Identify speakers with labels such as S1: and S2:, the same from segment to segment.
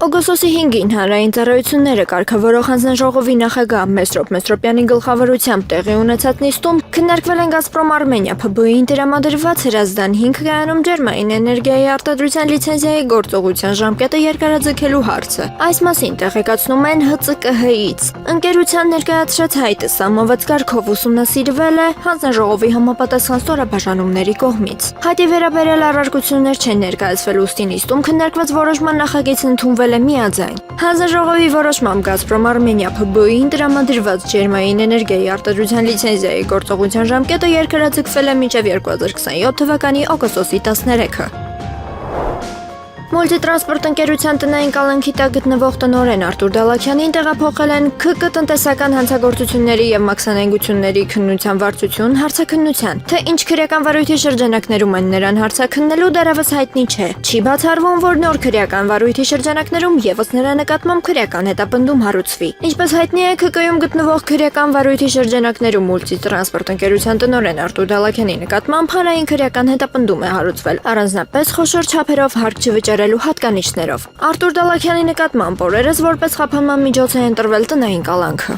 S1: Օգոստոսի 5-ին հանրային ծառայությունները կարգավորող հանձնաժողովի նախագահ Մեսրոպ Մեսրոպյանի գլխավորությամբ տեղի ունեցած նիստում քննարկվել են Գազպրոմ Արմենիա ՓԲ-ին տրամադրված Հրազդան 5 գայանում ջերմային էներգիայի արտադրության լիցենզիայի գործողության ժամկետը երկարաձգելու հարցը։ Այս մասին տեղեկացնում են ՀԾԿՀ-ից։ Ընկերության ներկայացրած հայտը սահմանված կարգով ուսումնասիրվել է հանձնաժողովի համապատասխան ստորաբաժանումների կողմից։ Հայտի վերաբերյալ առարկություններ չեն ներկայացվել, ուստի նիստում քննարկված որոշման նախագիծը ընդունվել է միաձայն։ Հանձնաժողովի որոշմամբ Գազպրոմ Արմենիա ՓԲ-ին տրամադրված ջերմային էներգիայի արտադրության լիցենզիայի գործողության ժամկետը երկարաձգվել է մինչև 2027 թվականի օգոստոսի 13-ը։ Մուլտիտրանսպորտ ընկերության տնային կալանքի տակ գտնվող տնօրեն Արտուր Դալաքյանին տեղափոխել են ՔԿ տնտեսական հանցագործությունների եւ մաքսանենգությունների քննության վարչություն հարցաքննության, թե ինչ քրեական վարույթի շրջանակներում են նրան հարցաքննելու դեռևս հայտնի չէ։ Չի բացառվում, որ նոր քրեական վարույթի շրջանակներում եւս նրա նկատմամբ քրեական հետապնդում հարուցվի։ Ինչպես հայտնի է, ՔԿ-ում գտնվող քրեական վարույթի շրջանակներում մուլտիտրանսպորտ ընկերության տնօրեն Արտուր Դալաքյանի նկատմամբ հանրային քրեական հետապնդում է հարուցվել, առանձնապես խոշոր չափերով հարկ չվճարելու հատկանիշներով։ Արտուր Դալաքյանի նկատմամբ օրերս որպես խափանման միջոց է ընտրվել տնային կալանքը։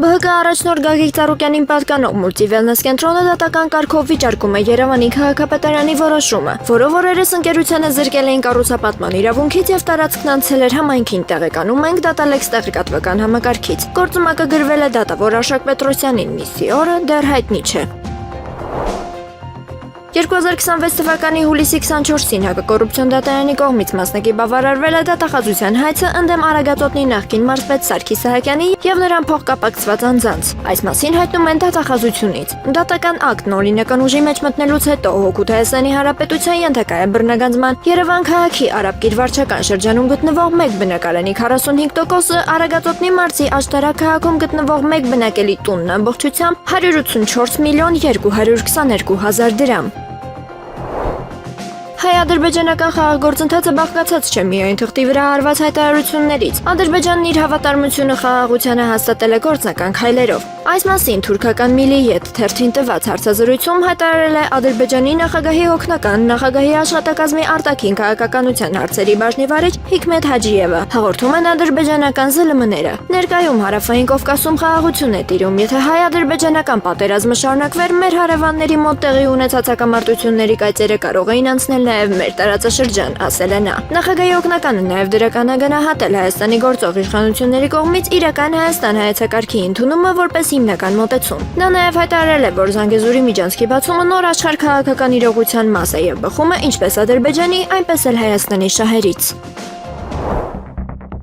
S1: ԲՀԿ առաջնորդ Գագիկ Ծառուկյանին պատկանող մուլտիվելնես կենտրոնը դատական կարգով վիճարկում է Երևանի քաղաքապետարանի որոշումը, որով օրերս ընկերությանը զրկել էին կառուցապատման իրավունքից եւ տարածքն անցել էր համայնքին, տեղեկանում ենք Դատալեքս տեղեկատվական համակարգից։ Գործումակը գրվել է դատավոր Արշակ Պետրոսյանին, միսի օրը դեռ հայտնի չէ։ 2026 թվականի հուլիսի 24-ին հակակոռուպցիոն դատարանի կողմից մասնակի բավարարվել է դատախազության հայցը ընդդեմ Արագածոտնի նախկին մարզպետ Սարգիս Սահակյանի եւ նրան փոխկապակցված անձանց։ Այս մասին հայտնում են դատախազությունից։ Դատական ակտն օրինական ուժի մեջ մտնելուց հետո Հօգուտ Հայաստանի Հանրապետության ենթակա է բռնագանձման Երևան քաղաքի Արաբկիր վարչական շրջանում գտնվող 1 բնակարանի 45%-ը, Արագածոտնի մարզի Աշտարակ քաղաքում գտնվող 1 բնակելի տունն ամբողջությամբ 184 միլիոն 222 հազար դրամ։ Հայ-ադրբեջանական խաղաղ բաղկացած չէ միայն թղթի վրա արված հայտարարություններից։ Ադրբեջանն իր հավատարմությունը խաղաղությանը հաստատել է գործնական քայլերով։ Այս մասին թուրքական Միլիետ թերթին տված հարցազրույցում հայտարարել է Ադրբեջանի նախագահի օգնական նախագահի աշխատակազմի արտաքին քաղաքականության հարցերի բաժնի վարիչ Հիկմետ Հաջիևը, հաղորդում են ադրբեջանական ԶԼՄ-ները։ Ներկայում Հարավային Կովկասում խաղաղություն է տիրում, եթե հայ-ադրբեջանական պատերազմը շարունակվեր, մեր հարևանների մոտ տեղի ունեցած հակամարտությունների կայծերը կարող էին անցնել նաև մեր տարածաշրջան, ասել է նա։ Նախագահի օգնականը նաև դրական է գնահատել Հայաստանի գործող իշխանությունների կողմից իրական Հայաստան հայեցակարգի ընդունումը որպես հիմնական մոտեցում։ Նա նաև հայտարարել է, որ Զանգեզուրի միջանցքի բացումը նոր աշխարհ քաղաքական իրողության մաս է եւ բխում է ինչպես Ադրբեջանի, այնպես էլ Հայաստանի շահերից։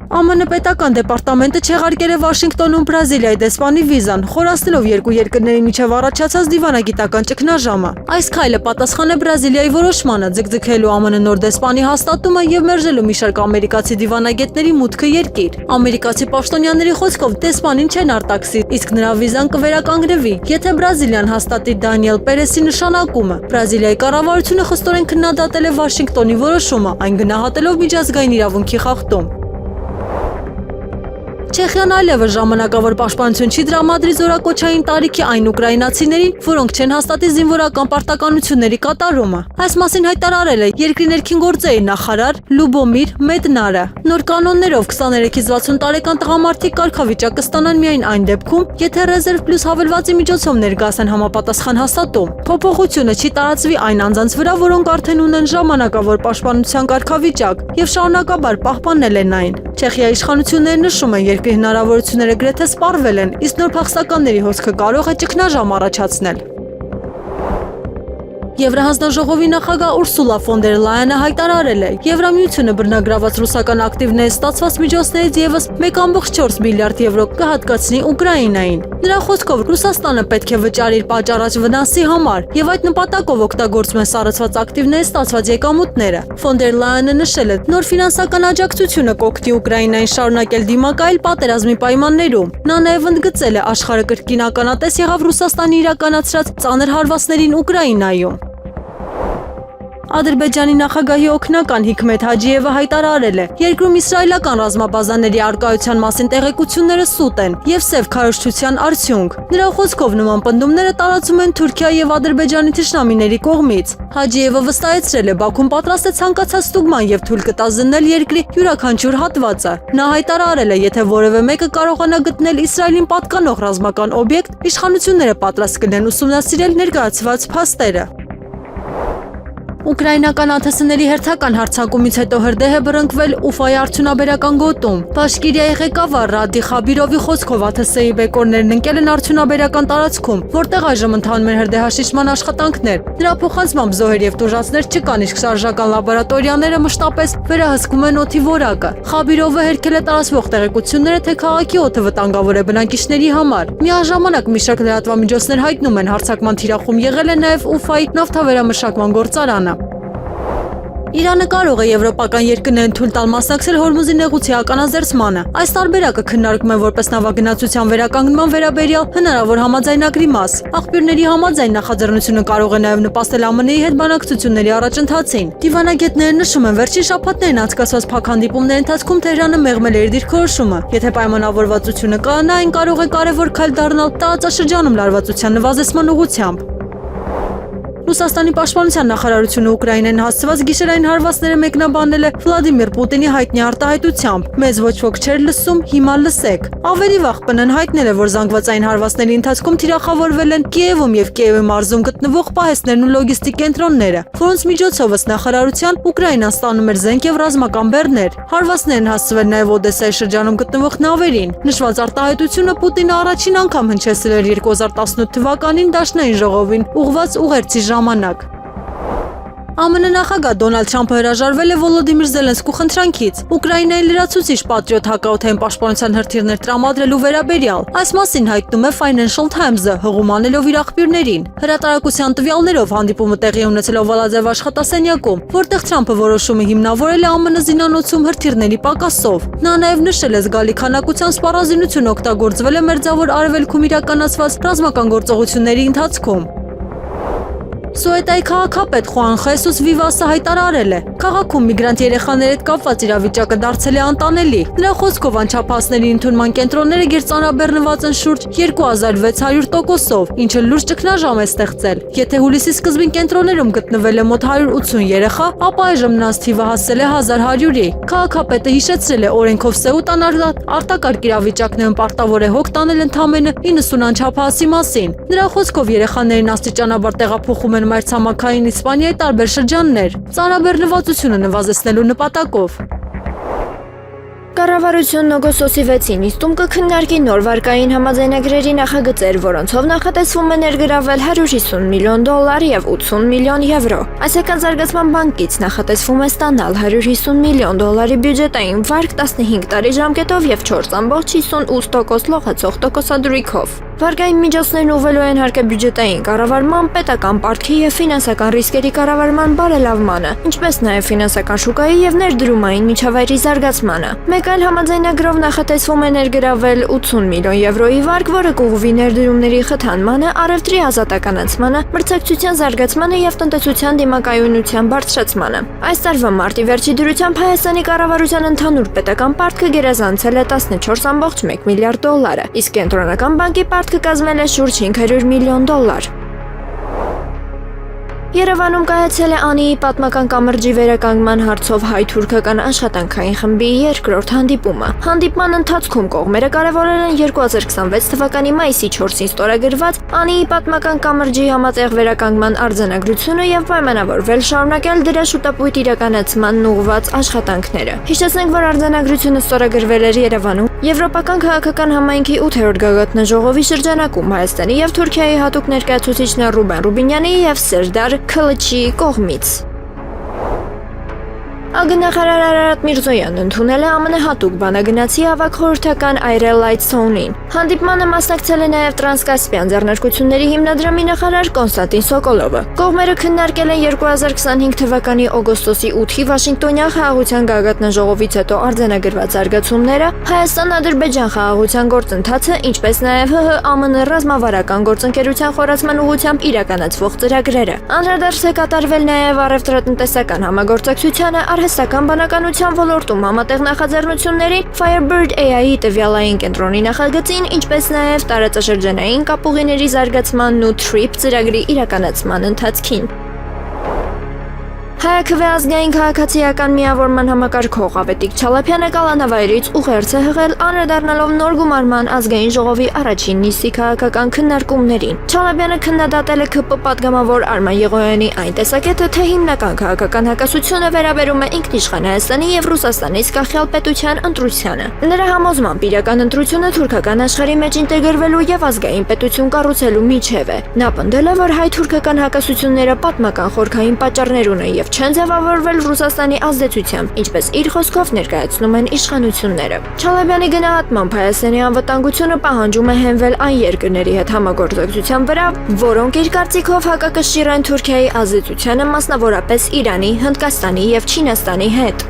S2: ԱՄՆ պետական դեպարտամենտը չեղարկել է Վաշինգտոնում Բրազիլիայի դեսպանի վիզան, խորացնելով երկու երկրների միջև առաջացած դիվանագիտական ճգնաժամը։ Այս քայլը պատասխան է Բրազիլիայի որոշմանը ձգձգելու ԱՄՆ նոր դեսպանի հաստատումը եւ մերժելու մի շարք ամերիկացի դիվանագետների մուտքը երկիր։ Ամերիկացի պաշտոնյաների խոսքով դեսպանին չեն արտաքսի, իսկ նրա վիզան կվերականգնվի, եթե Բրազիլիան հաստատի Դանիել Պերեսի նշանակումը։ Բրազիլիայի կառավարությունը խստորեն քննադատել է Վաշինգտոնի որոշումը, այն գնահատելով միջազգային իրավունքի խախտում։ Չեխիան այլևս ժամանակավոր պաշտպանություն չի տրամադրի զորակոչային տարիքի այն ուկրաինացիներին, որոնք չեն հաստատի զինվորական պարտականությունների կատարումը։ Այս մասին հայտարարել է երկրի ներքին գործերի նախարար Լյուբոմիր Մեդնարը։ Նոր կանոններով 23-ից 60 տարեկան տղամարդիկ կարգավիճակ կստանան միայն այն դեպքում, եթե ռեզերվ պլյուս հավելվածի միջոցով ներկայացան համապատասխան հաստատում։ Փոփոխությունը չի տարածվի այն անձանց վրա, որոնք արդեն ունեն ժամանակավոր պաշտպանության կարգավիճակ եւ շարունակաբար պահպանել են այն։ Չեխիայի իշխանությունները նշում են, երկրի հնարավորությունները գրեթե սպառվել են, իսկ նոր փախստականների հոսքը կարող է ճգնաժամ առաջացնել։ Եվրահանձնաժողովի նախագահ Ուրսուլա ֆոն դեր Լայենը հայտարարել է, Եվրամիությունը բռնագրաված ռուսական ակտիվներից ստացված միջոցներից եւս 1.4 միլիարդ եվրո կհատկացնի Ուկրաինային։ Նրա խոսքով Ռուսաստանը պետք է վճարի իր պատճառած վնասի համար եւ այդ նպատակով օգտագործում են սառեցված ակտիվներից ստացված եկամուտները։ Ֆոն դեր Լայենը նշել է, նոր ֆինանսական աջակցությունը կօգնի Ուկրաինային շարունակել դիմակայել պատերազմի պայմաններում։ Նա նաեւ ընդգծել է, աշխարհը կրկին ականատես եղավ Ռուսաստանի իրականացրած ծանր հարվածներին Ուկրաինայում։ Ադրբեջանի նախագահի օգնական Հիկմետ Հաջիևը հայտարարել է. երկրում իսրայելական ռազմաբազաների արկայության մասին տեղեկությունները սուտ են եւ սև քարոզչության արդյունք։ Նրա խոսքով նման պնդումները տարածում են Թուրքիա եւ Ադրբեջանի թշնամիների կողմից։ Հաջիևը վստահեցրել է Բաքուն պատրաստ է ցանկացած ստուգման եւ թույլ կտա զննել երկրի յուրաքանչյուր հատվածը։ Նա հայտարարել է, եթե որևէ մեկը կարողանա գտնել Իսրայելին պատկանող ռազմական օբյեկտ, իշխանությունները պատրաստ կլինեն ուսումնասիրել ներկայացված փաստերը։ Ուկրաինական ԱԹՍ-ների հերթական հարձակումից հետո հրդեհ է բռնկվել Ուֆայի արդյունաբերական գոտում։ Բաշկիրիայի ղեկավար Ռադի Խաբիրովի խոսքով ԱԹՍ-ի բեկորներն ընկել են արդյունաբերական տարածքում, որտեղ այժմ ընթանում են հրդեհաշիջման աշխատանքներ։ Նրա փոխանցմամբ զոհեր եւ տուժածներ չկան, իսկ շարժական լաբորատորիաները մշտապես վերահսկում են օդի որակը։ Խաբիրովը հերքել է տարածվող տեղեկությունները, թե քաղաքի օդը վտանգավոր է բնակիչների համար։ Միաժամանակ մի շարք լրատվամիջոցներ հայտնում են, հարձակման թիրախում եղել է նաեւ Ուֆայի նավթավերամշակման գործարանը։ Իրանը կարող է եվրոպական երկրներին թույլ տալ մասնակցել Հորմուզի նեղուցի ականազերծմանը։ Այս տարբերակը քննարկում են որպես նավագնացության վերականգնման վերաբերյալ հնարավոր համաձայնագրի մաս։ Աղբյուրների համաձայն նախաձեռնությունը կարող է նաև նպաստել ԱՄՆ-ի հետ բանակցությունների առաջընթացին։ Դիվանագետները նշում են, վերջին շաբաթներին անցկացված փակ հանդիպումների ընթացքում Թեհրանը մեղմել է իր դիրքորոշումը։ Եթե պայմանավորվածությունը կայանա, այն կարող է կարևոր քայլ դառնալ տարածաշրջանում լարվածության նվազեցման ուղղությամբ։ Ռուսաստանի պաշտպանության նախարարությունը Ուկրաինային հասցված գիշերային հարվածները մեկնաբանել է Վլադիմիր Պուտինի հայտնի արտահայտությամբ. «Մեզ ոչ ոք չէր լսում, հիմա լսեք»։ Ավելի վաղ ՊՆ-ն հայտնել է, որ զանգվածային հարվածների ընթացքում թիրախավորվել են Կիևում եւ Կիևի մարզում գտնվող պահեստներն ու լոգիստիկ կենտրոնները, որոնց միջոցով ըստ նախարարության Ուկրաինան ստանում էր զենք եւ ռազմական բեռներ։ Հարվածներն հասցվել նաեւ Օդեսայի շրջանում գտնվող նավերին։ Նշված արտահայտությունը Պուտինը առաջին անգամ հնչեցրել էր 2018 թվականին Դաշնային ժողովին ուղղված ուղերձի ժամանակ։ ԱՄՆ նախագահ Դոնալդ Թրամփը հրաժարվել է Վոլոդիմիր Զելենսկու խնդրանքից Ուկրաինայի լրացուցիչ պատրիոտ հակաօդային պաշտպանության հրթիռներ տրամադրելու վերաբերյալ։ Այս մասին հայտնում է Financial Times-ը, հղում անելով իր աղբյուրներին։ Հրատարակության տվյալներով հանդիպումը տեղի ունեցել Օվալաձև աշխատասենյակում, որտեղ Թրամփը որոշումը հիմնավորել է ԱՄՆ զինանոցում հրթիռների պակասով։ Նա նաև նշել է զգալի քանակության սպառազինություն օգտագործվել է Մերձավոր Արևելքում իրականացված ռազմական գործողությունների ընթացքում։ Սուետայի քաղաքապետ Խուան Խեսուս Վիվասը հայտարարել է. քաղաքում միգրանտ երեխաների հետ կապված իրավիճակը դարձել է անտանելի։ Նրա խոսքով անչափահասների ընդունման կենտրոնները գերծանրաբեռնված են շուրջ 2600%-ով, ինչը լուրջ ճգնաժամ է ստեղծել։ Եթե հուլիսի սկզբին կենտրոններում գտնվել է մոտ 180 երեխա, ապա այժմ նրանց թիվը հասել է 1100-ի։ Քաղաքապետը հիշեցրել է, օրենքով Սեուտան արտակարգ իրավիճակներում պարտավոր է հոգ տանել ընդամենը 90 անչափահասի մասին։ Նրա խոսքով երեխաներին աստիճանաբար տեղափոխում են մայրցամաքային Իսպանիայի տարբեր շրջաններ, ծանրաբեռնվածությունը նվազեցնելու նպատակով։
S1: Կառավարությունն օգոստոսի 6-ին նիստում կքննարկի նոր վարկային համաձայնագրերի նախագծեր, որոնցով նախատեսվում է ներգրավել $150 միլիոն եւ 80 միլիոն եվրո։ Ասիական զարգացման բանկից նախատեսվում է ստանալ $150 միլիոն բյուջետային վարկ 15 տարի ժամկետով եւ 4.58% լողացող տոկոսադրույքով։ Վարկային միջոցներն ուղղվելու են հարկաբյուջետային կառավարման, պետական պարտքի եւ ֆինանսական ռիսկերի կառավարման բարելավմանը, ինչպես նաեւ ֆինանսական շուկայի եւ ներդրումային միջավայրի զարգացմանը։ Մեկ այլ համաձայնագրով նախատեսվում է ներգրավել 80 միլիոն եվրոյի վարկ, որը կուղղվի ներդրումների խթանմանը, առևտրի ազատականացմանը, մրցակցության զարգացմանը եւ տնտեսության դիմակայունության բարձրացմանը։ Այս տարվա մարտի վերջի դրությամբ Հայաստանի կառավարության ընդհանուր պետական պարտքը գերազանցել է $14.1 միլիարդ, իսկ կենտրոնական բանկի պարտքը կազմել է շուրջ $500 միլիոն։ Երևանում կայացել է ԱՆԻ-ի պատմական կամրջի վերականգնման հարցով հայ-թուրքական աշխատանքային խմբի երկրորդ հանդիպումը։ Հանդիպման ընթացքում կողմերը կարևորել են 2026 թվականի մայիսի 4-ին ստորագրված ԱՆԻ-ի պատմական կամրջի համատեղ վերականգնման արձանագրությունը եւ պայմանավորվել շարունակել դրա շուտապույտ իրականացմանն ուղղված աշխատանքները։ Հիշեցնենք, որ արձանագրությունը ստորագրվել էր Երևանում Եվրոպական քաղաքական համայնքի 8-րդ գագաթնաժողովի շրջանակում Հայաստանի եւ Թուրքիայի հատուկ ներկայացուցիչներ Ռուբեն Ռուբինյանի եւ Սերդար Քլիչի կողմից։ Ագնախարար Արարատ Միրզոյանն ընդունել է ԱՄՆ հատուկ բանագնացի ավագ խորհրդական Այրել Լայթսոունին։ Հանդիպմանը մասնակցել է նաև Տրանսկասպիան ձեռնարկությունների հիմնադրամի նախարար Կոնստանտին Սոկոլովը։ Կողմերը քննարկել են 2025 թվականի օգոստոսի 8-ի Վաշինգտոնյան խաղաղության գագաթնաժողովից հետո արձանագրված զարգացումները, Հայաստան-Ադրբեջան խաղաղության գործընթացը, ինչպես նաև ՀՀ-ԱՄՆ ռազմավարական գործընկերության խորացման ուղղությամբ իրականացվող ծրագրերը։ Անդրադարձ է կատարվել նաև առևտրատնտեսական համագործակցությանը, արհեստական բանականության ոլորտում համատեղ նախաձեռնությունների, Firebird AI-ի տվյալային կենտրոնի նախագծին, ինչպես նաև տարածաշրջանային կապուղիների զարգացմանն ու TRIP ծրագրի իրականացման ընթացքին։ Հայաքվե ազգային քաղաքացիական միավորման համակարգող Ավետիք Չալափյանը կալանավայրից ուղերձ է հղել անդրադառնալով նոր գումարման ազգային ժողովի առաջին նիստի քաղաքական քննարկումներին։ Չալափյանը քննադատել է ԿՊ պատգամավոր Արման Եղոյանի այն տեսակետը, թե հիմնական քաղաքական հակասությունը վերաբերում է ինքնիշխան Հայաստանի եւ Ռուսաստանի զգախյալ պետության ընտրությանը։ Նրա համոզմամբ իրական ընտրությունը թուրքական աշխարհի մեջ ինտեգրվելու եւ ազգային պետություն կառուցելու միջև է։ Նա պնդել է, որ հայ-թուրքական հակասությունները պատմական խորքային պատճառներ ունեն եւ չեն ձևավորվել Ռուսաստանի ազդեցությամբ, ինչպես իր խոսքով ներկայացնում են իշխանությունները։ Չալաբյանի գնահատմամբ Հայաստանի անվտանգությունը պահանջում է հենվել այն երկրների հետ համագործակցության վրա, որոնք իր կարծիքով հակակշիռ են Թուրքիայի ազդեցությանը, մասնավորապես Իրանի, Հնդկաստանի եւ Չինաստանի հետ։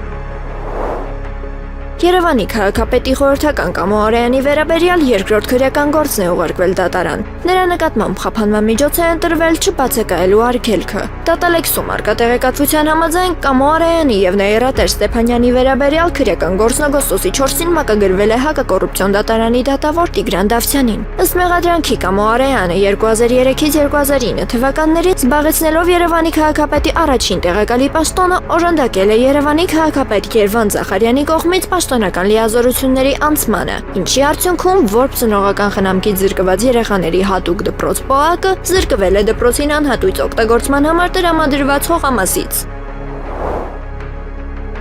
S1: Երևանի քաղաքապետի խորհրդական Կամո Արայանի վերաբերյալ երկրորդ քրեական գործն է ուղարկվել դատարան։ Նրա նկատմամբ խափանման միջոց է ընտրվել չբացակայելու արգելքը։ Դատալեքսում արկա տեղեկատվության համաձայն Կամո Արայանի եւ Նաիրատեր Ստեփանյանի վերաբերյալ քրեական գործն օգոստոսի 4-ին մակագրվել է հակակոռուպցիոն դատարանի դատավոր Տիգրան Դավթյանին։ Ըստ մեղադրանքի Կամո Արայանը 2003-ից 2009 թվականներից զբաղեցնելով Երևանի քաղաքապետի առաջին տեղակալի պաշտոնը օժանդակել է Երևանի քաղաքապետ Երվանդ Զախարյանի կողմից պաշտոնական լիազորությունների անցմանը, ինչի արդյունքում որբ ծնողական խնամքից զրկված երեխաների հատուկ դպրոց ՊՕԱԿ-ը զրկվել է դպրոցին անհատույց օգտագործման համար տրամադրված հողամասից։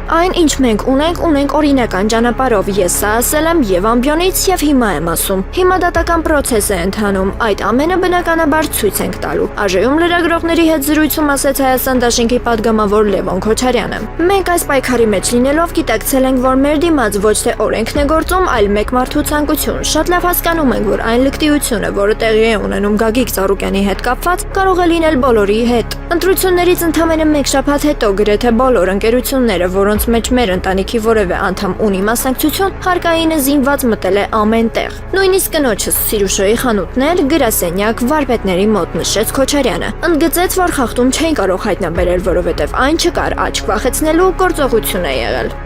S1: Այն, ինչ մենք ունենք օրինական ճանապարհով, ես սա ասել եմ եւ ամբիոնից եւ հիմա եմ ասում։ Հիմա դատական process է ընթանում, այդ ամենը բնականաբար ցույց ենք տալու։ Աժեում լրագրողների հետ զրույցում ասաց Հայաստան Դաշինքի падգամավոր Լևոն Քոչարյանը։ Մենք այս պայքարի մեջ լինելով գիտակցել ենք, որ մեր դիմաց ոչ թե օրենքն է գործում, այլ մեկ մարդու ցանկություն։ Շատ լավ հասկանում ենք, որ այն լկտիությունը, որը տեղի է ունենում Գագիկ Ծառուկյանի հետ կապված, կարող է լինել բոլորի հետ։ Ընտրություններից ընդամենը մեկ շաբաթ հետո գրեթե բոլոր ընկերությունները, որոնց մեջ մեր ընտանիքի որևէ անդամ ունի մասնակցություն, հարկայինը զինված մտել է ամեն տեղ։ Նույնիսկ կնոջս Սիրուշոյի խանութներ, գրասենյակ, վարպետների մոտ, նշեց Քոչարյանը։ Ընդգծեց, որ խախտում չէին կարող հայտնաբերել, որովհետև այն չկար, աչք վախեցնելու գործողություն է եղել։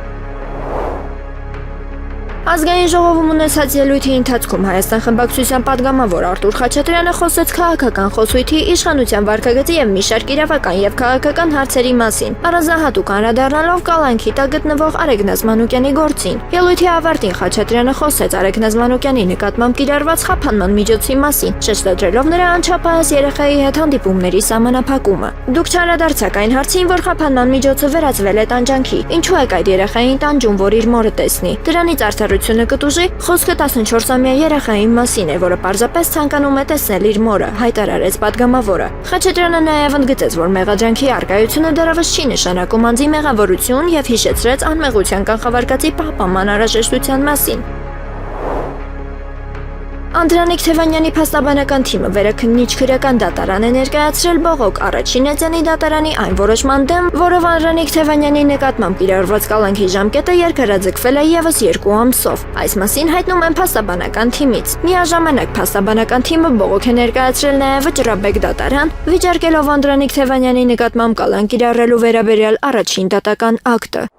S1: Ազգային ժողովում ունեցած ելույթի ընթացքում Հայաստան խմբակցության падգամավոր Արտուր Խաչատրյանը խոսեց քաղաքական խոսույթի, իշխանության վարքագծի եւ մի շարք իրավական եւ քաղաքական հարցերի մասին, առանձնահատուկ անդրադառնալով կալանքի տակ գտնվող Արեգնազ Մանուկյանի գործին։ Ելույթի ավարտին Խաչատրյանը խոսեց Արեգնազ Մանուկյանի նկատմամբ կիրառված խափանման միջոցի մասին, շեշտադրելով նրա անչափահաս երեխայի հետ հանդիպումների սահմանափակումը։ Դուք չանդրադարձաք այն հարցին, որ խափանման միջոցը վերածվել է տանջանքի։ Ինչու եք այդ երեխային տանջում, որ իր մորը տեսնի։ Դրանից արդարությունը կտուժի, խոսքը 14-ամյա երեխայի մասին է, որը պարզապես ցանկանում է տեսնել իր մորը, հայտարարեց падգամավորը։ Խաչատրյանը նաև ընդգծեց, որ մեղադրանքի առկայությունը դեռևս չի նշանակում անձի մեղավորություն եւ հիշեցրեց անմեղության կանխավարկածի պահպանման անհրաժեշտության մասին։ Անդրանիկ Թևանյանի փաստաբանական թիմը վերաքննիչ քրեական դատարան է ներկայացրել բողոք առաջին էջանի դատարանի այն որոշման դեմ, որով Անդրանիկ Թևանյանի նկատմամբ կիրառված կալանքի ժամկետը երկարաձգվել է եւս 2 ամսով։ Այս մասին հայտնում են փաստաբանական թիմից։ Միաժամանակ փաստաբանական թիմը բողոք է ներկայացրել նաեւ Վճռաբեկ դատարան, վիճարկելով Անդրանիկ Թևանյանի նկատմամբ կալանք կիրառելու վերաբերյալ առաջին դատական ակտը։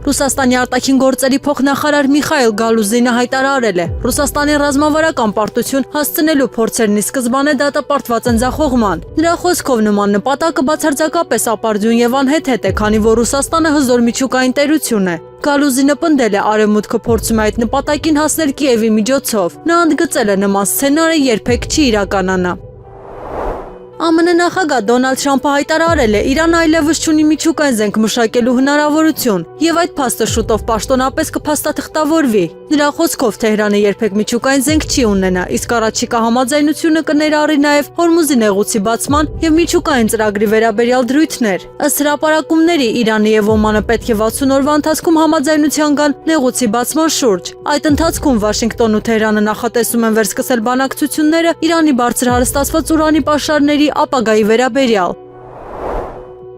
S2: Ռուսաստանի արտաքին գործերի փոխնախարար Միխայել Գալուզինը հայտարարել է. Ռուսաստանի ռազմավարական պարտություն հասցնելու փորձերն ի սկզբանե դատապարտված են ձախողման։ Նրա խոսքով նման նպատակը բացարձակապես ապարդյուն եւ անհեթեթ է, քանի որ Ռուսաստանը հզոր միջուկային տերություն է։ Գալուզինը պնդել է Արևմուտքը փորձում է այդ նպատակին հասնել Կիևի միջոցով։ Նա ընդգծել է նման սցենարը երբեք չի իրականանա։ ԱՄՆ նախագահ Դոնալդ Թրամփը հայտարարել է Իրանը այլևս չունի միջուկային զենք մշակելու հնարավորություն եւ այդ փաստը շուտով պաշտոնապես կփաստաթղթավորվի։ Նրա խոսքով Թեհրանը երբեք միջուկային զենք չի ունենա, իսկ առաջիկա համաձայնությունը կներառի նաեւ Հորմուզի նեղուցի բացման եւ միջուկային ծրագրի վերաբերյալ դրույթներ։ Ըստ հրապարակումների Իրանը եւ Օմանը պետք է 60 օրվա ընթացքում համաձայնության գան նեղուցի բացման շուրջ։ Այդ ընթացքում Վաշինգտոնն ու Թեհրանը նախատեսում են վերսկսել բանակցությունները Իրանի բարձր հարստացված ուրանի պաշարների ապագայի վերաբերյալ։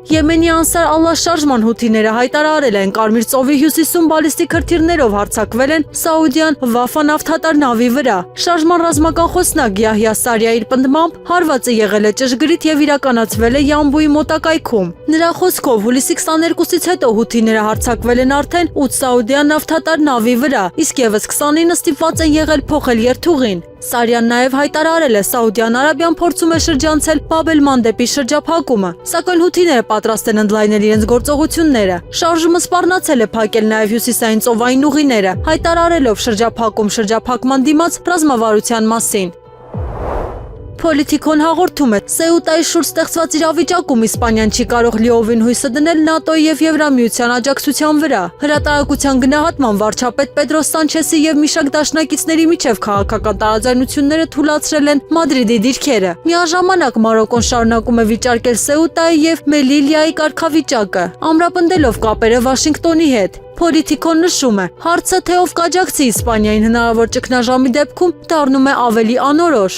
S2: Եմենի Անսար Ալլահ շարժման հութիները հայտարարել են Կարմիր ծովի հյուսիսում բալիստիկ հրթիռներով հարձակվել են Սաուդյան Վաֆա նավթատար նավի վրա։ Շարժման ռազմական խոսնակ Յահյա Սարիա իր պնդմամբ հարվածը եղել է ճշգրիտ եւ իրականացվել է Յամբուի մոտակայքում։ Նրա խոսքով հուլիսի 22-ից հետո հութիները հարձակվել են արդեն 8 Սաուդյան նավթատար նավի վրա, իսկ եւս 29 ստիպված են եղել փոխել երթուղին։ Սարյան նաև հայտարարել է Սաուդյան Արաբիան փորձում է շրջանցել Բաբ el-Մանդեբի շրջափակումը, սակայն հութիները պատրաստ են ընդլայնել իրենց գործողությունները։ Շարժումը սպառնացել է փակել նաև հյուսիսային ծովային ուղիները, հայտարարելով շրջափակման դիմաց ռազմավարության մասին։ Պոլիտիկոն հաղորդում է Սեուտայի շուրջ ստեղծված իրավիճակում Իսպանիան չի կարող լիովին հույսը դնել ՆԱՏՕ-ի եւ Եվրամիության աջակցության վրա։ Հրատարակության գնահատման վարչապետ Պեդրո Սանչեսի եւ մի շարք դաշնակիցների միջև քաղաքական տարաձայնությունները թույլատրել են Մադրիդի դիրքերը։ Միաժամանակ Մարոկոն շարունակում է վիճարկել Սեուտայի եւ Մելիլիայի կարգավիճակը, ամրապնդելով կապերը Վաշինգտոնի հետ։ Պոլիտիկոն նշում է, հարցը թե ով կաջակցի Իսպանիային հնարավոր ճգնաժամի դեպքում դառնում է ավելի անորոշ։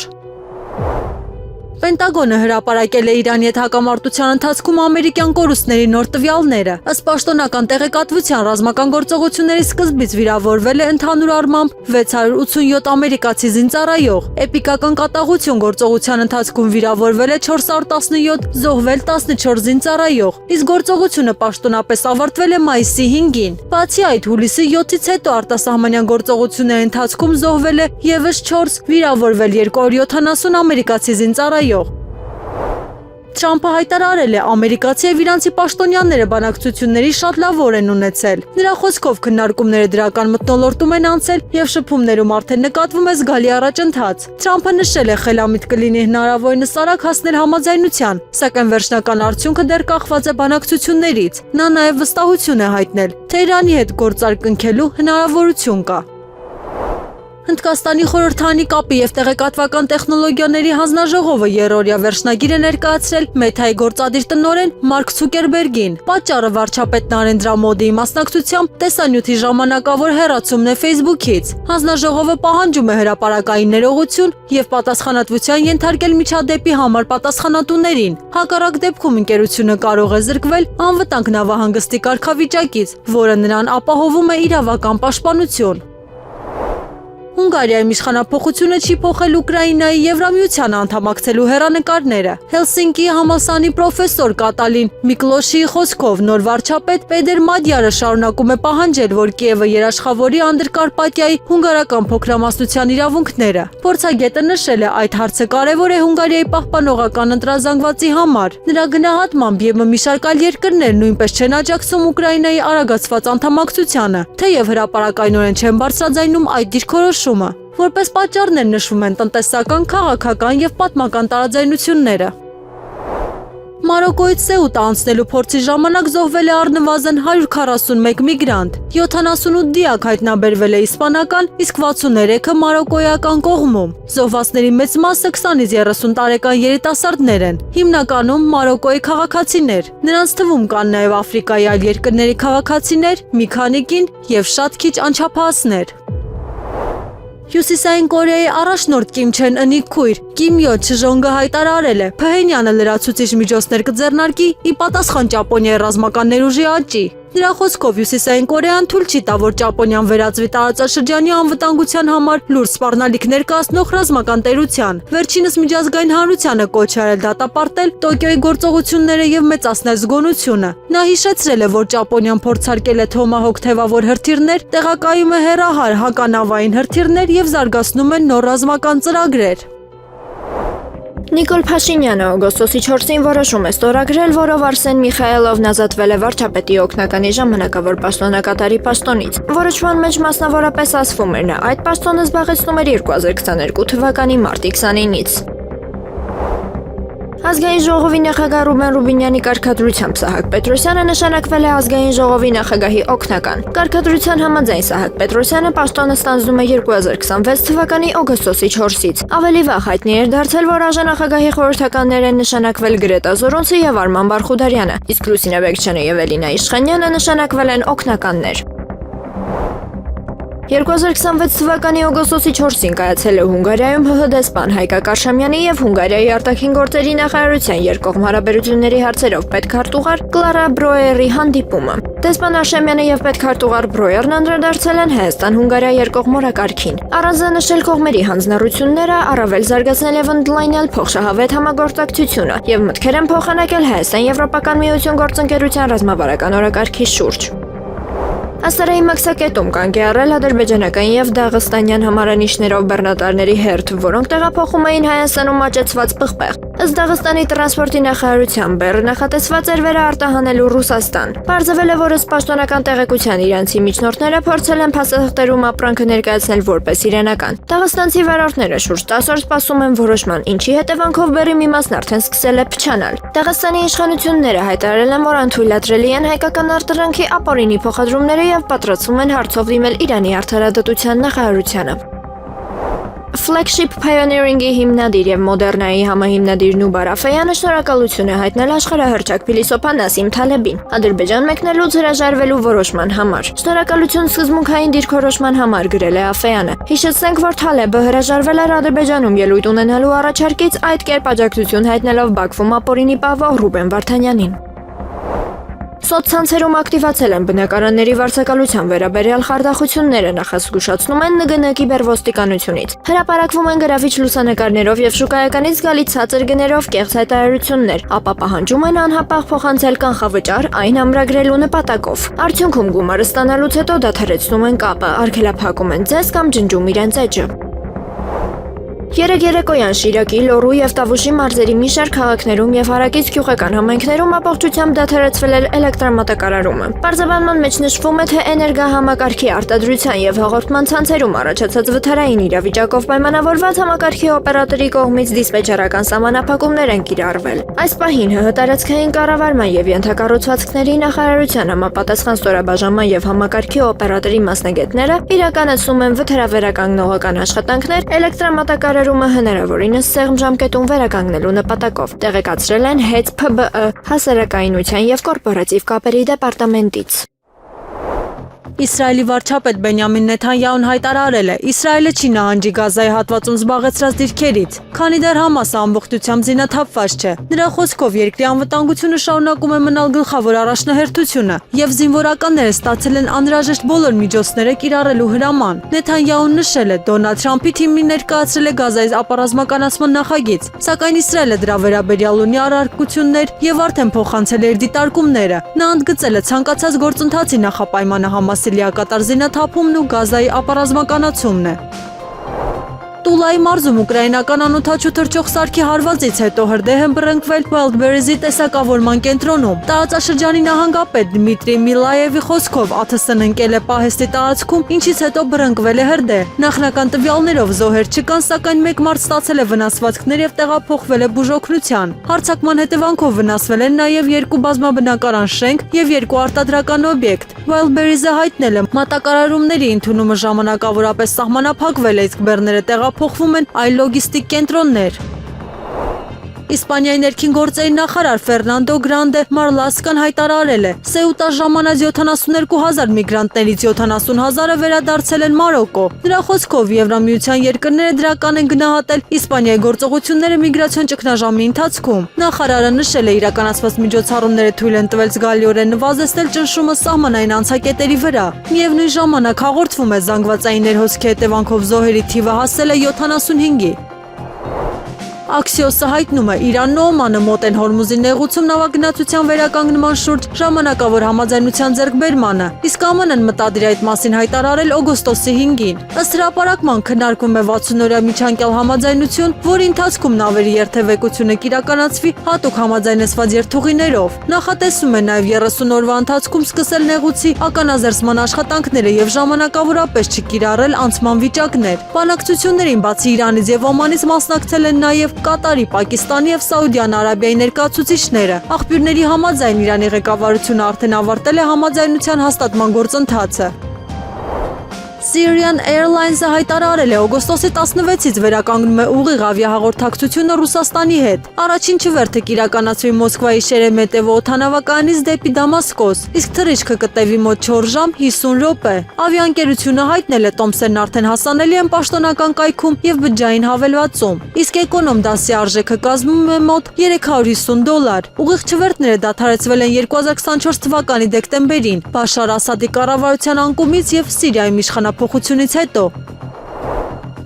S2: Պենտագոնը հրապարակել է Իրանի հետ հակամարտության ընթացքում ամերիկյան կորուստների նոր տվյալները։ Ըստ պաշտոնական տեղեկատվության ռազմական գործողությունների սկզբից վիրավորվել է ընդհանուր առմամբ 687 ամերիկացի զինծառայող։ Էպիկական կատաղություն գործողության ընթացքում վիրավորվել է 417, զոհվել 14 զինծառայող, իսկ գործողությունը պաշտոնապես ավարտվել է մայիսի 5-ին։ Բացի այդ, հուլիսի 7-ից հետո արտասահմանյան գործողությունների ընթացքում զոհվել է եւս 4, վիրավորվել 270 ամերիկացի զինծառայող։ Թրամփը հայտարարել է ամերիկացի եւ իրանցի պաշտոնյաները բանակցությունների շատ լավ օր են ունեցել։ Նրա խոսքով քննարկումները դրական մթնոլորտում են անցել եւ շփումներում արդեն նկատվում է զգալի առաջընթաց։ Թրամփը նշել է խելամիտ կլինի հնարավորինս արագ հասնել համաձայնության, սակայն վերջնական արդյունքը դեռ կախված է բանակցություններից։ Նա նաեւ վստահություն է հայտնել, թե Իրանի հետ գործարք կնքելու հնարավորություն կա։ Հնդկաստանի խորհրդանի կապի եւ տեղեկատվական տեխնոլոգիաների հանձնաժողովը երրորդյա վերջնագիր է ներկայացրել Մեթայի գործադիր տնօրեն Մարկ Ցուկերբերգին։ Պատճառը վարչապետ Նարենդրա Մոդիի մասնակցությամբ տեսանյութի ժամանակավոր հեռացումն է Facebook-ից։ Հանձնաժողովը պահանջում է հրապարակային ներողություն եւ պատասխանատվության ենթարկել միջադեպի համար պատասխանատուներին։ Հակառակ դեպքում ընկերությունը կարող է զրկվել անվտանգ նավահանգստի կարգավիճակից, որը նրան ապահովում է իրավական պաշտպանություն։ Հունգարիայում իշխանափոխությունը չի փոխել Ուկրաինայի Եվրամիությանը անդամակցելու հեռանկարները։ Հելսինկիի համալսարանի պրոֆեսոր Կատալին Միկլոշիի խոսքով նոր վարչապետ Պեդեր Մադյարը շարունակում է պահանջել, որ Կիևը երաշխավորի Անդրկարպատիայի հունգարական փոքրամասնության իրավունքները։ Փորձագետը նշել է, այդ հարցը կարևոր է Հունգարիայի պահպանողական ընտրազանգվածի համար։ Նրա գնահատմամբ ԵՄ մի շարք այլ երկրներ նույնպես չեն աջակցում Ուկրաինայի արագացված անդամակցությանը, թեև հրապարակայնորեն չեն բարձրաձայնում այդ դիրքորոշումը։ Որպես պատճառներ նշվում են տնտեսական, քաղաքական եւ պատմական տարաձայնությունները։ Մարոկոյից Սեուտա անցնելու փորձի ժամանակ զոհվել է առնվազն 141 միգրանտ, 78 դիակ հայտնաբերվել է իսպանական, իսկ 63-ը մարոկոյական կողմում։ Զոհվածների մեծ մասը 20-ից 30 տարեկան երիտասարդներ են, հիմնականում Մարոկոյի քաղաքացիներ։ Նրանց թվում կան նաև Աֆրիկայի այլ երկրների քաղաքացիներ, մի քանի կին եւ շատ քիչ անչափահասներ։ Հյուսիսային Կորեայի առաջնորդ Կիմ Չեն Ընի քույր Կիմ Յո Չժոնգը հայտարարել է, Փհենյանը լրացուցիչ միջոցներ կձեռնարկի ի պատասխան Ճապոնիայի ռազմական ներուժի աճի։ Նրա խոսքով Հյուսիսային Կորեան թույլ չի տա, որ Ճապոնիան վերածվի տարածաշրջանի անվտանգության համար լուրջ սպառնալիքներ կազմող ռազմական տերության։ Վերջինս միջազգային հանրությանը կոչ արել դատապարտել Տոկիոյի գործողությունները եւ մեծացնել զգոնությունը։ Նա հիշեցրել է, որ Ճապոնիան փորձարկել է Թոմահոկ թևավոր հրթիռներ, տեղակայում է հեռահար հականավային հրթիռներ եւ զարգացնում է նոր ռազմական ծրագրեր։
S1: Նիկոլ Փաշինյանը օգոստոսի 4-ին որոշում է ստորագրել, որով Արսեն Միխայելովն ազատվել է վարչապետի օգնականի ժամանակավոր պաշտոնակատարի պաշտոնից։ Որոշման մեջ մասնավորապես ասվում էր, նա այդ պաշտոնը զբաղեցնում էր 2022 թվականի մարտի 29-ից։ Ազգային ժողովի նախագահ Ռուբեն Ռուբինյանի կարգադրությամբ Սահակ Պետրոսյանը նշանակվել է ազգային ժողովի նախագահի օգնական։ Կարգադրության համաձայն Սահակ Պետրոսյանը պաշտոնը ստանձնում է 2026 թվականի օգոստոսի 4-ից։ Ավելի վաղ հայտնի էր դարձել, որ ԱԺ խորհրդականներ են նշանակվել Գրետա Զորոնցը եւ Արման Բարխուդարյանը, իսկ Լուսինե Բեկչյանը եւ Էլինա Իշխանյանը նշանակվել են օգնականներ։ 2026 թվականի օգոստոսի 4-ին կայացել է Հունգարիայում ՀՀ դեսպան Հայկա Կարշամյանի եւ Հունգարիայի արտաքին գործերի նախարարության երկկողմ հարաբերությունների հարցերով պետքարտուղար Կլարա Բրոյերի հանդիպումը։ Դեսպան Արշամյանը եւ պետքարտուղար Բրոյերն անդրադարձել են Հայաստան-Հունգարիա երկկողմ օրակարգին։ Առանձնանշել կողմերի հանձնառությունները, առավել զարգացնել եւ ընդլայնել փոխշահավետ համագործակցությունը եւ մտքեր են փոխանակել Հայաստան-Եվրոպական միություն գործընկերության ռազմավարական օրակարգի շուրջ։ Ասարայի մաքսակետում կանգ է առել ադրբեջանական եւ դաղստանյան համարանիշներով բեռնատարների հերթ, որոնք տեղափոխում էին Հայաստանում աճեցված պղպեղ։ Ըստ Դաղստանի տրանսպորտի նախարարության բեռը նախատեսված էր վերարտահանելու Ռուսաստան։ Պարզվել է, որ ըստ պաշտոնական տեղեկության իրանցի միջնորդները փորձել են փաստաթղթերում ապրանքը ներկայացնել որպես իրանական։ Դաղստանցի վարորդները շուրջ 10 օր սպասում են որոշման, ինչի հետևանքով բեռի մի մասն արդեն սկսել է փչանալ։ Դաղստանի իշխանությունները հայտարարել են, որ անթույլատրելի են հայկական արտադրանքի ապօրինի փոխադրումները եւ պատրաստվում են հարցով դիմել Իրանի արդարադատության նախարարությանը։ Flagship Pioneering-ի հիմնադիր եւ Մոդեռնայի համահիմնադիր Նուբար Աֆեյանը շնորհակալություն է հայտնել աշխարհահռչակ փիլիսոփա Նասիմ Թալեբին Ադրբեջան մեկնելուց հրաժարվելու որոշման համար։ Շնորհակալություն սկզբունքային դիրքորոշման համար գրել է Աֆեյանը։ Հիշեցնենք, որ Թալեբը հրաժարվել էր Ադրբեջանում ելույթ ունենալու առաջարկից, այդ կերպ աջակցություն հայտնելով Բաքվում ապօրինի պահվող Ռուբեն Վարդանյանին։ Սոցցանցերում ակտիվացել են բնակարանների վարձակալության վերաբերյալ խարդախությունները, նախազգուշացնում են ՆԳՆ կիբերոստիկանությունից։ Հրապարակվում են գրավիչ լուսանկարներով եւ շուկայականից գալի ցածր գներով կեղծ հայտարարություններ, ապա պահանջում են անհապաղ փոխանցել կանխավճար այն ամրագրելու նպատակով։ Արդյունքում գումարը ստանալուց հետո դադարեցնում են կապը, արգելափակում են ձեզ կամ ջնջում իրենց էջը։ Երեկոյան Շիրակի, Լոռու եւ Տավուշի մարզերի մի շարք քաղաքներում եւ հարակից գյուղական համայնքներում ամբողջությամբ դադարեցվել է էլեկտրամատակարարումը։ Պարզաբանման մեջ նշվում է, թե էներգահամակարգի արտադրության եւ հաղորդման ցանցերում առաջացած վթարային իրավիճակով պայմանավորված համակարգի օպերատորի կողմից դիսպեչերական սահմանափակումներ են կիրառվել։ Այս պահին ՀՀ տարածքային կառավարման եւ ենթակառուցվածքների նախարարության համապատասխան ստորաբաժանման եւ համակարգի օպերատորի մասնագետները իրականացնում են վթարավերականգնողական աշխատանքներ էլեկտրամատակարարումը հնարավորինս սեղմ ժամկետում վերականգնելու նպատակով, տեղեկացրել են ՀԵՑ ՓԲԸ հասարակայնության եւ կորպորատիվ կապերի դեպարտամենտից։
S2: Իսրայելի վարչապետ Բենյամին Նեթանյահուն հայտարարել է. Իսրայելը չի նահանջի Գազայի հատվածում զբաղեցրած դիրքերից, քանի դեռ Համասը ամբողջությամբ զինաթափված չէ։ Նրա խոսքով երկրի անվտանգությունը շարունակում է մնալ գլխավոր առաջնահերթությունը, եւ զինվորականները ստացել են անհրաժեշտ բոլոր միջոցները կիրառելու հրաման։ Նեթանյահուն նշել է, Դոնալդ Թրամփի թիմին ներկայացրել է Գազայի ապառազմականացման նախագիծ, սակայն Իսրայելը դրա վերաբերյալ ունի առարկություններ եւ արդեն փոխանցել է իր դիտարկումները։ Նա ընդգծել է ցանկացած գործընթացի նախապայմանը Համասի լիակատար զինաթափումն ու Գազայի ապառազմականացումն է։ Տուլայի մարզում ուկրաինական անօդաչու թռչող սարքի հարվածից հետո հրդեհ են բռնկվել Wildberries-ի տեսակավորման կենտրոնում։ Տարածաշրջանի նահանգապետ Դմիտրի Միլաևի խոսքով ԱԹՍ-ն ընկել է պահեստի տարածքում, ինչից հետո բռնկվել է հրդեհ։ Նախնական տվյալներով զոհեր չկան, սակայն մեկ մարդ ստացել է վնասվածքներ եւ տեղափոխվել է բուժօգնության։ Հարձակման հետևանքով վնասվել են նաեւ 2 բազմաբնակարան շենք եւ 2 արտադրական օբյեկտ։ Wildberries-ը հայտնել է, մատակարարումների ընդունումը ժամանակավորապես սահմանափակվել է, իսկ բեռները տեղափոխվում են այլ լոգիստիկ կենտրոններ։ Իսպանիայի ներքին գործերի նախարար Ֆերնանդո Գրանդե Մարլասկան հայտարարել է. Սեուտա ժամանած 72000 միգրանտներից 70000-ը վերադարձել են Մարոկո։ Նրա խոսքով Եվրամիության երկրները դրական են գնահատել Իսպանիայի գործողությունները միգրացիոն ճգնաժամի ընթացքում։ Նախարարը նշել է, իրականացված միջոցառումները թույլ են տվել զգալիորեն նվազեցնել ճնշումը սահմանային անցակետերի վրա։ Միևնույն ժամանակ հաղորդվում է, զանգվածային ներհոսքի հետևանքով զոհերի թիվը հասել է 75-ի։ Axios-ը հայտնում է, Իրանն ու Օմանը մոտ են Հորմուզի նեղուցում նավագնացության վերականգնման շուրջ ժամանակավոր համաձայնության ձեռքբերմանը, իսկ ԱՄՆ-ն մտադիր է այդ մասին հայտարարել օգոստոսի 5-ին։ Ըստ հրապարակման քննարկվում է 60-օրյա միջանկյալ համաձայնություն, որի ընթացքում նավերի երթևեկությունը կիրականացվի հատուկ համաձայնեցված երթուղիներով։ Նախատեսվում է նաև 30 օրվա ընթացքում սկսել նեղուցի ականազերծման աշխատանքները եւ ժամանակավորապես չկիրառել անցման վիճակներ։ Բանակցություններին բացի Իրանից եւ Օմանից մասնակցել են նաև Կատարի, Պակիստանի եւ Սաուդյան Արաբիայի ներկայացուցիչները։ Աղբյուրների համաձայն Իրանի ղեկավարությունը արդեն ավարտել է համաձայնության հաստատման գործընթացը։ Syrian Airlines-ը հայտարարել է օգոստոսի 16-ից վերականգնում է ուղիղ ավիահաղորդակցությունը Ռուսաստանի հետ։ Առաջին չվերթը կիրականացվի Մոսկվայի Շերեմետևո օդանավակայանից դեպի Դամասկոս, իսկ թռիչքը կտևի մոտ 4 ժամ 50 րոպե։ Ավիաընկերությունը հայտնել է տոմսերն արդեն հասանելի են պաշտոնական կայքում եւ բջջային հավելվածում, իսկ էկոնոմ դասի արժեքը կազմում է մոտ $350։ Ուղիղ չվերթները դադարեցվել են 2024 թվականի դեկտեմբերին Բաշար Ասադի կառավարության անկումից եւ Սիրիայում իշխանափոխությունից հետո։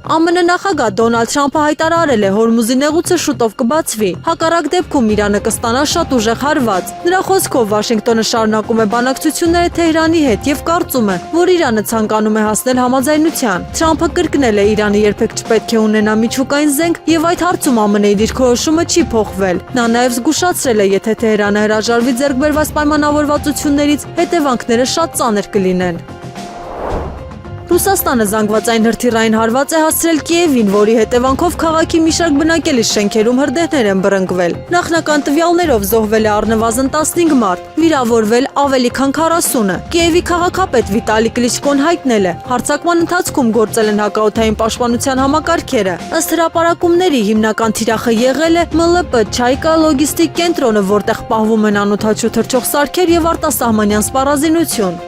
S2: ԱՄՆ նախագահ Դոնալդ Թրամփը հայտարարել է Հորմուզի նեղուցը շուտով կբացվի։ Հակառակ դեպքում Իրանը կստանա շատ ուժեղ հարված։ Նրա խոսքով Վաշինգտոնը շարունակում է բանակցությունները Թեհրանի հետ եւ կարծում է, որ Իրանը ցանկանում է հասնել համաձայնության։ Թրամփը կրկնել է Իրանը երբեք չպետք է ունենա միջուկային զենք եւ այդ հարցում ԱՄՆ-ի դիրքորոշումը չի փոխվել։ Նա նաեւ զգուշացրել է, եթե Թեհրանը հրաժարվի ձեռք բերված պայմանավորվածություններից, հետևանքները շատ ծանր կլինեն։ Ռուսաստանը զանգվածային հրթիռային հարված է հասցրել Կիևին, որի հետևանքով քաղաքի մի շարք բնակելի շենքերում հրդեհներ են բռնկվել։ Նախնական տվյալներով զոհվել է առնվազն 15 մարդ, վիրավորվել ավելի քան 40-ը։ Կիևի քաղաքապետ Վիտալի Կլիչկոն հայտնել է, հարձակման ընթացքում գործել են հակաօդային պաշտպանության համակարգերը։ Ըստ հրապարակումների հիմնական թիրախը եղել է ՄԼՊ Չայկա լոգիստիկ կենտրոնը, որտեղ պահվում են անօդաչու թռչող սարքեր եւ արտասահմանյան սպառազինություն։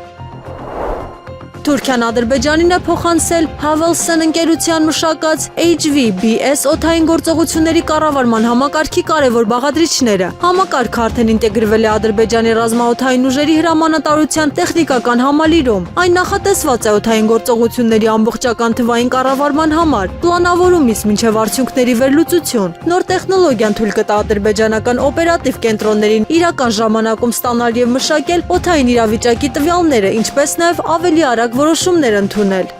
S2: Թուրքիան Ադրբեջանին է փոխանցել Havelsan ընկերության մշակած HVBS օդային գործողությունների կառավարման համակարգի կարևոր բաղադրիչները։ Համակարգը արդեն ինտեգրվել է Ադրբեջանի ռազմաօդային ուժերի հրամանատարության տեխնիկական համալիրում։ Այն նախատեսված է օդային գործողությունների ամբողջական թվային կառավարման համար, պլանավորումից մինչև արդյունքների վերլուծություն։ Նոր տեխնոլոգիան թույլ կտա ադրբեջանական օպերատիվ կենտրոններին իրական ժամանակում ստանալ եւ մշակել օդային իրավիճակի տվյալները, ինչպես նաեւ ավելի արագ որոշումներ ընդունել։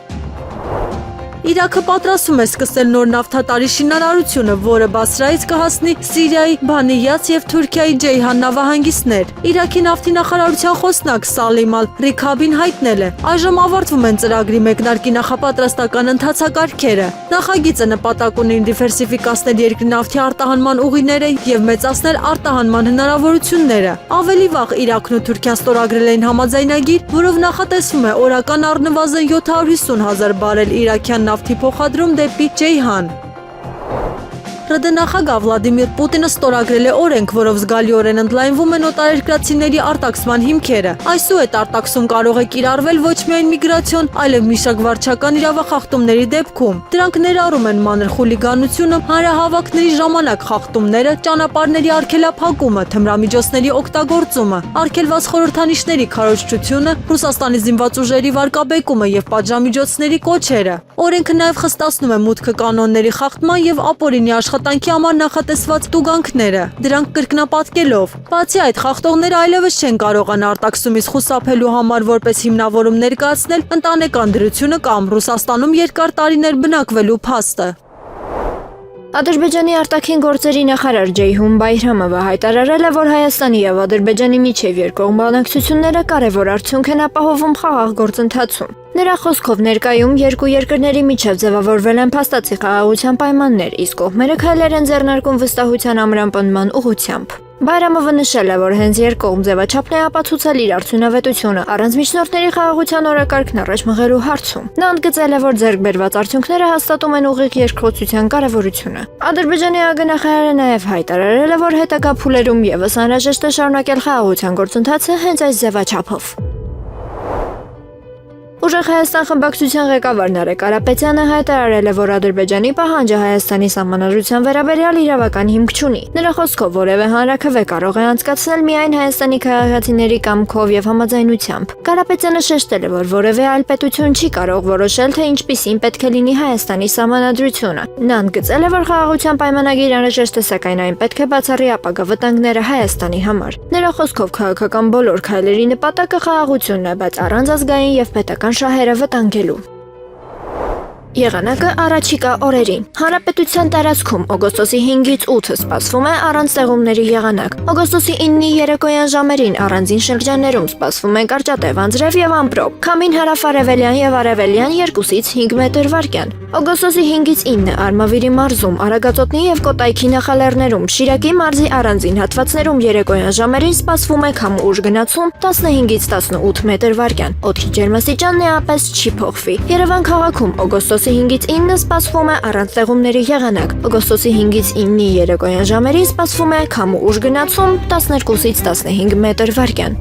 S2: Իրաքը պատրաստում է սկսել նոր նավթատարի շինարարությունը, որը Բասրայից կհասնի Սիրիայի Բանիյաց եւ Թուրքիայի Ջեյհան նավահանգիստներ։ Իրաքի նավթի նախարարության խոսնակ Սալիմ Ալ-Ռիքաբին հայտնել է. այժմ ավարտվում են ծրագրի մեկնարկի նախապատրաստական ընթացակարգերը։ Նախագիծը նպատակ ունի դիվերսիֆիկացնել երկրի նավթի արտահանման ուղիները եւ մեծացնել արտահանման հնարավորությունները։ Ավելի վաղ Իրաքն ու Թուրքիան ստորագրել էին համաձայնագիր, որով նախատեսվում է օրական առնվազն 750,000 բարել իրաքյան նավթի փոխադրում դեպի Ջեյհան։ ՌԴ նախագահ Վլադիմիր Պուտինը ստորագրել է օրենք, որով զգալիորեն ընդլայնվում են օտարերկրացիների արտաքսման հիմքերը։ Այսուհետ արտաքսում կարող է կիրառվել ոչ միայն միգրացիոն, այլև մի շարք վարչական իրավախախտումների դեպքում։ Դրանք ներառում են մանր խուլիգանությունը, հանրահավաքների ժամանակ խախտումները, ճանապարհների արգելափակումը, թմրամիջոցների օգտագործումը, արգելված խորհրդանիշների քարոզչությունը, Ռուսաստանի զինված ուժերի վարկաբեկումը եւ պատժամիջոցների կոչերը։ Օրենքը նաեւ խստացնում է մուտքը կանոնների խախտման եւ ապօրինի աշխատանքի համար նախատեսված տուգանքները, դրանք կրկնապատկելով։ Բացի այդ, խախտողները այլևս չեն կարողանա արտաքսումից խուսափելու համար որպես հիմնավորում ներկայացնել ընտանեկան դրությունը կամ Ռուսաստանում երկար տարիներ բնակվելու փաստը։
S1: Ադրբեջանի արտաքին գործերի նախարար Ջեյհուն Բայրամովը հայտարարել է, որ Հայաստանի եւ Ադրբեջանի միջև երկկողմ բանակցությունները կարևոր արդյունք են ապահովում խաղաղ գործընթացում։ Նրա խոսքով ներկայում երկու երկրների միջև ձևավորվել են փաստացի խաղաղության պայմաններ, իսկ կողմերը քայլեր են ձեռնարկում վստահության ամրապնդման ուղղությամբ։ Բայրամովը նշել է, որ հենց երկկողմ ձևաչափն է ապացուցել իր արդյունավետությունը առանց միջնորդների խաղաղության օրակարգն առաջ մղելու հարցում։ Նա ընդգծել է, որ ձեռք բերված արդյունքները հաստատում են ուղիղ երկխոսության կարևորությունը։ Ադրբեջանի ԱԳ-նախարարը նաև հայտարարել է, որ հետագա փուլերում եւս անհրաժեշտ է շարունակել խաղաղության գործընթացը հենց այս ձևաչափով։ Ուժեղ Հայաստան խմբակցության ղեկավար Նարեկ Կարապետյանը հայտարարել է, որ Ադրբեջանի պահանջը Հայաստանի սահմանադրության վերաբերյալ իրավական հիմք չունի։ Նրա խոսքով որևէ հանրաքվե կարող է անցկացնել միայն Հայաստանի քաղաքացիների կամքով եւ համաձայնությամբ։ Կարապետյանը շեշտել է, որ որևէ այլ պետություն չի կարող որոշել, թե ինչպիսին պետք է լինի Հայաստանի սահմանադրությունը։ Նա ընդգծել է, որ խաղաղության պայմանագիրը անհրաժեշտ է, սակայն այն պետք է բացառի ապագա վտանգները Հայաստանի համար։ Նրա խոսքով քաղաքական բոլոր քայլերի նպատակը խաղաղությունն է, բայց առանց ազգային եւ պետական շահերը վտանգելու։ Եղանակը առաջիկա օրերին։ Հանրապետության տարածքում օգոստոսի 5-ից 8-ը սպասվում է առանց ձեղումների եղանակ։ Օգոստոսի 9-ի երեկոյան ժամերին առանձին շրջաններում սպասվում է կարճատև անձրև եւ ամպրոպ։ Քամին հարավարևելյան եւ արևելյան 2-ից 5 մետր վարկյան։ Օգոստոսի 5-ից 9-ը Արմավիրի մարզում, Արագածոտնի եւ Կոտայքի նախալեռներում, Շիրակի մարզի առանձին հատվածներում երեկոյան ժամերին սպասվում է քամու ուժ գնացում 15-ից 18 մետր վարկյան։ Օդի ջերմաստիճանն էապես չի փոխվի։ Երևան քաղաքում օգոստոսի 5-ից 9-ը սպասվում է առանց ձեղումների եղանակ։ Օգոստոսի 5-ից 9-ի երեկոյան ժամերին սպասվում է քամու ուժ գնացում 12-ից 15 մետր վարկյան։